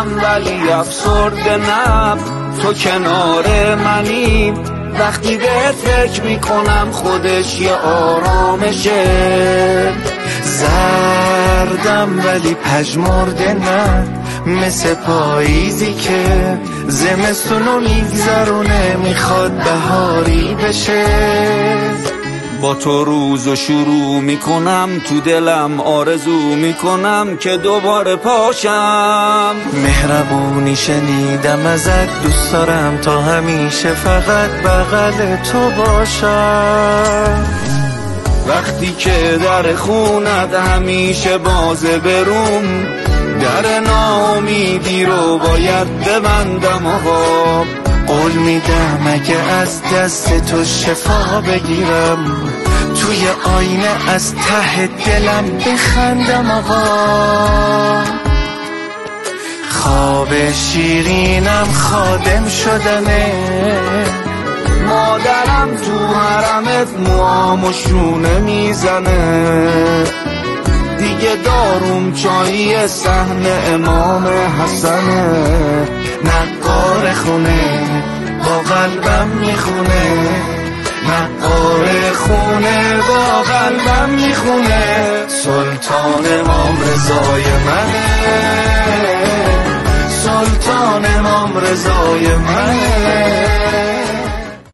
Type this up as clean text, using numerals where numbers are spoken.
میکنم ولی افسرده نم، تو کنار منی وقتی بهت فکر میکنم خودش یه آرامشه. زردم ولی پژمرده نه، مثل پاییزی که زمستونو میگذرونه میخواد بهاری بشه. با تو روزو شروع میکنم، تو دلم آرزو میکنم که دوباره پاشم. مهربونی شنیدم ازت، دوست دارم تا همیشه فقط بغل تو باشم. وقتی که در خونت همیشه بازه بروم، در ناامیدی رو باید ببندم آقا. قول میدم اگه از دست تو شفا بگیرم، توی آینه از ته دلم بخندم آقا. خواب شیرینم خادم شدنه، مادرم تو حرمت موامو شونه میزنه. دیگه داروم چایی صحن امام حسنه. نقار خونه با قلبم میخونه، نقار خونه با قلبم میخونه. سلطان امام رضای منه، سلطان امام رضای منه.